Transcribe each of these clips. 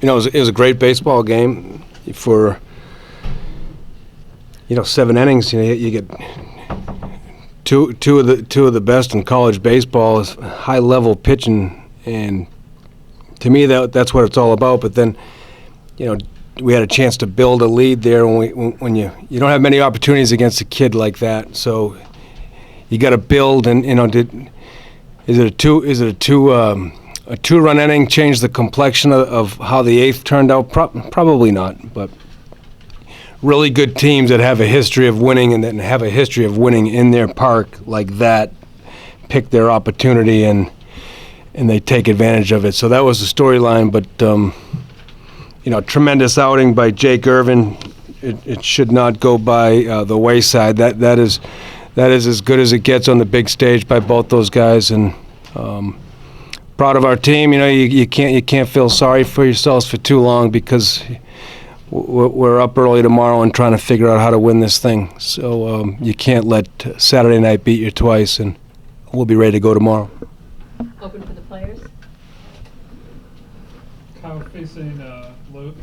it was a great baseball game for, 7 innings. You get two of the best in college baseball is high level pitching, and to me that's what it's all about. But then, we had a chance to build a lead there when you don't have many opportunities against a kid like that. So you got to build, and is it a two-run inning change the complexion of how the eighth turned out? Probably not, but really good teams that have a history of winning and that have a history of winning in their park like that pick their opportunity and they take advantage of it. So that was the storyline, but tremendous outing by Jake Irvin. It should not go by the wayside. That is as good as it gets on the big stage by both those guys, and proud of our team. You can't feel sorry for yourselves for too long because we're up early tomorrow and trying to figure out how to win this thing. So you can't let Saturday night beat you twice, and we'll be ready to go tomorrow. Open for the players. Kyle, facing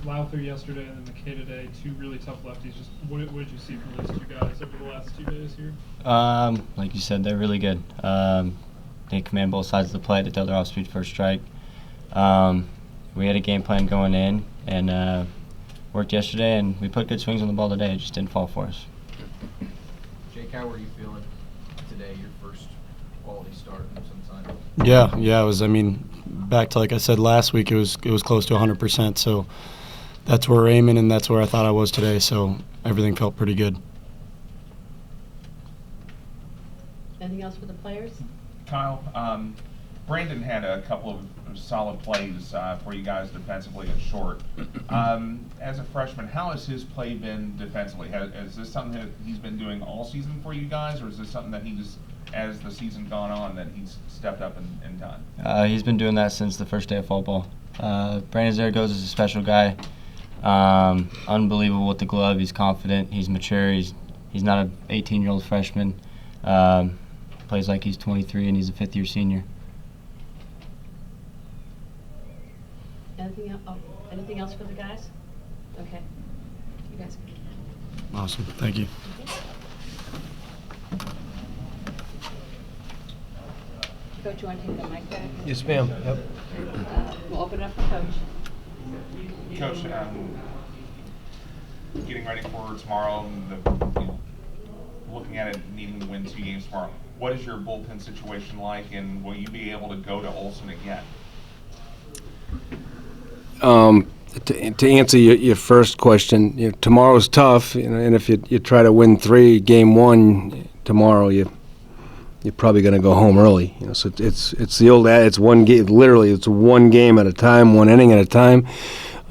Lowther yesterday and then McKay today, two really tough lefties. Just what did you see from those two guys over the last 2 days here? Like you said, they're really good. They command both sides of the plate. They throw their off-speed first strike. We had a game plan going in and worked yesterday, and we put good swings on the ball today. It just didn't fall for us. Jake, how were you feeling today, your first quality start of some time? Yeah, it was. Back to like I said last week, it was close to 100%. So that's where we're aiming, and that's where I thought I was today. So everything felt pretty good. Anything else for the players? Kyle, Brandon had a couple of solid plays for you guys defensively at short. As a freshman, how has his play been defensively? Is this something that he's been doing all season for you guys, or is this something that he just, as the season gone on, that he's stepped up and done? He's been doing that since the first day of fall ball. Brandon Zaragoza is a special guy. Unbelievable with the glove. He's confident. He's mature. He's not an 18-year-old freshman. Plays like he's 23 and he's a fifth-year senior. Anything else for the guys? Okay. You guys. Awesome. Thank you. Coach, you want to take the mic back? Yes, ma'am. Yep. We'll open it up for Coach. Coach, getting ready for tomorrow, looking at it, needing to win 2 games tomorrow. What is your bullpen situation like, and will you be able to go to Olson again? To answer your first question, tomorrow's tough, and if you try to win 3 game 1 tomorrow, you're probably going to go home early. So it's the old it's one game. Literally, it's 1 game at a time, 1 inning at a time.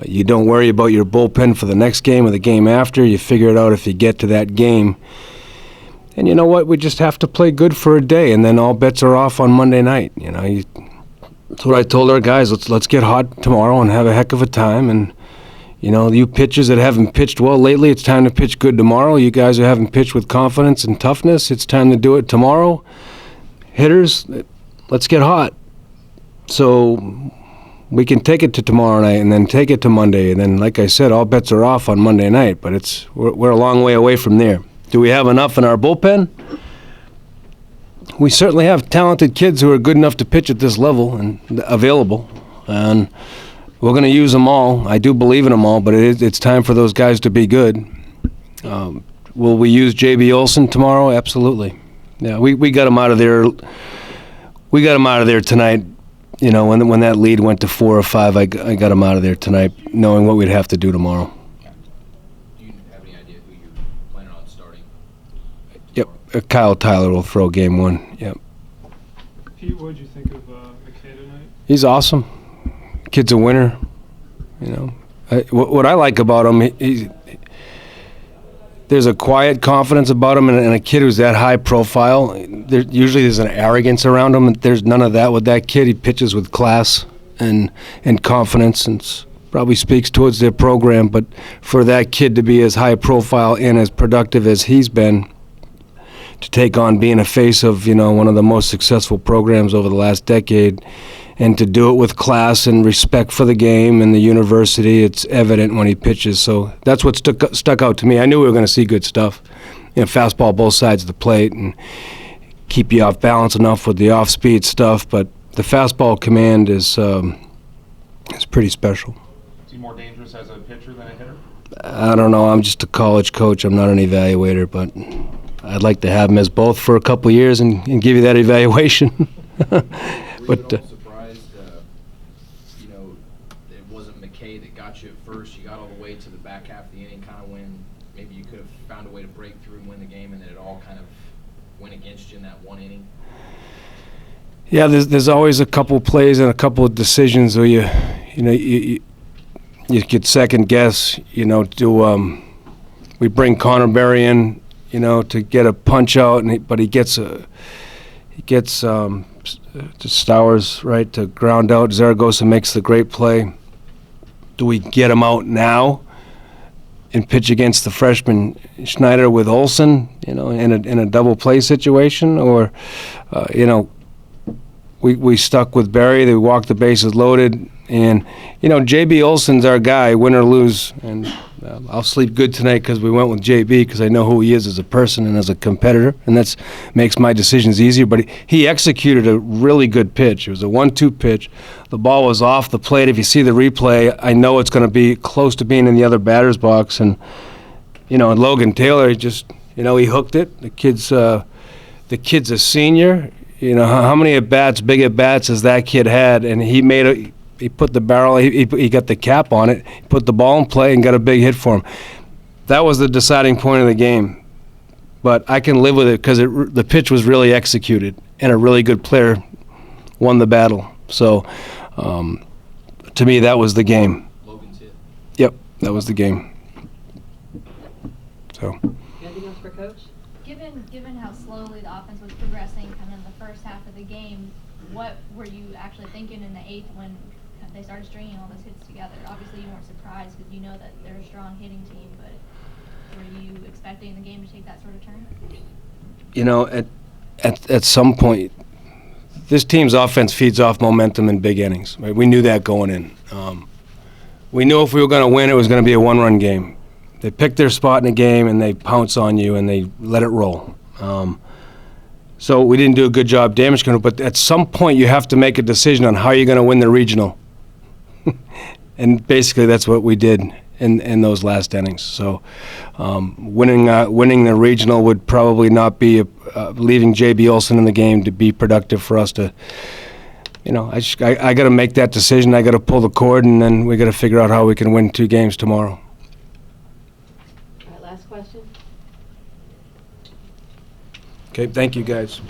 You don't worry about your bullpen for the next game or the game after. You figure it out if you get to that game. And you know what? We just have to play good for a day, and then all bets are off on Monday night. That's what I told our guys. Let's get hot tomorrow and have a heck of a time. And you pitchers that haven't pitched well lately, it's time to pitch good tomorrow. You guys who haven't pitched with confidence and toughness, it's time to do it tomorrow. Hitters, let's get hot. So we can take it to tomorrow night and then take it to Monday. And then, like I said, all bets are off on Monday night. But we're a long way away from there. Do we have enough in our bullpen? We certainly have talented kids who are good enough to pitch at this level and available, and we're going to use them all. I do believe in them all, but it's time for those guys to be good. Will we use J.B. Olson tomorrow? Absolutely. Yeah, we got him out of there. We got him out of there tonight. When that lead went to 4 or 5, I got him out of there tonight, knowing what we'd have to do tomorrow. Kyle Tyler will throw game 1. Yep. Pete, what did you think of McKay tonight? He's awesome. Kid's a winner. What I like about him, there's a quiet confidence about him, and a kid who's that high profile. Usually there's an arrogance around him, and there's none of that with that kid. He pitches with class and confidence, and probably speaks towards their program. But for that kid to be as high profile and as productive as he's been, to take on being a face of one of the most successful programs over the last decade, and to do it with class and respect for the game and the university. It's evident when he pitches. So that's what stuck out to me. I knew we were going to see good stuff. Fastball both sides of the plate and keep you off balance enough with the off-speed stuff. But the fastball command is pretty special. Is he more dangerous as a pitcher than a hitter? I don't know. I'm just a college coach. I'm not an evaluator, but I'd like to have him as both for a couple of years and give you that evaluation. Were But you at all surprised, it wasn't McKay that got you at first? You got all the way to the back half of the inning, kind of when maybe you could have found a way to break through and win the game, and then it all kind of went against you in that one inning? yeah, there's always a couple plays and a couple of decisions where you could second guess. We bring Connor Berry in, to get a punch out, but he gets to Stowers, right, to ground out. Zaragoza makes the great play. Do we get him out now and pitch against the freshman Schneider with Olsen, in a double play situation, or we stuck with Berry. They walked the bases loaded, and JB Olsen's our guy, win or lose, and I'll sleep good tonight because we went with JB because I know who he is as a person and as a competitor, and that makes my decisions easier. But he executed a really good pitch. It was a 1-2 pitch. The ball was off the plate. If you see the replay, I know it's going to be close to being in the other batter's box, and and Logan Taylor just he hooked it. The kid's a senior. How many big at bats has that kid had? And he put the barrel, he got the cap on it, he put the ball in play and got a big hit for him. That was the deciding point of the game. But I can live with it because the pitch was really executed and a really good player won the battle. So to me, that was the game. Logan's hit. Yep, that was the game. So. Anything else for Coach? Given how slowly the offense was progressing kind of in the first half of the game, what were you actually thinking in the eighth when they started stringing all those hits together? Obviously, you weren't surprised because you know that they're a strong hitting team, but were you expecting the game to take that sort of turn? At some point, this team's offense feeds off momentum in big innings. Right? We knew that going in. We knew if we were going to win, it was going to be a one-run game. They pick their spot in the game, and they pounce on you, and they let it roll. So we didn't do a good job damage control, but at some point you have to make a decision on how you're going to win the regional. And basically that's what we did in those last innings. So winning the regional would probably not be leaving J.B. Olsen in the game to be productive for us to, I got to make that decision. I got to pull the cord, and then we got to figure out how we can win 2 games tomorrow. All right, last question. Okay, thank you, guys.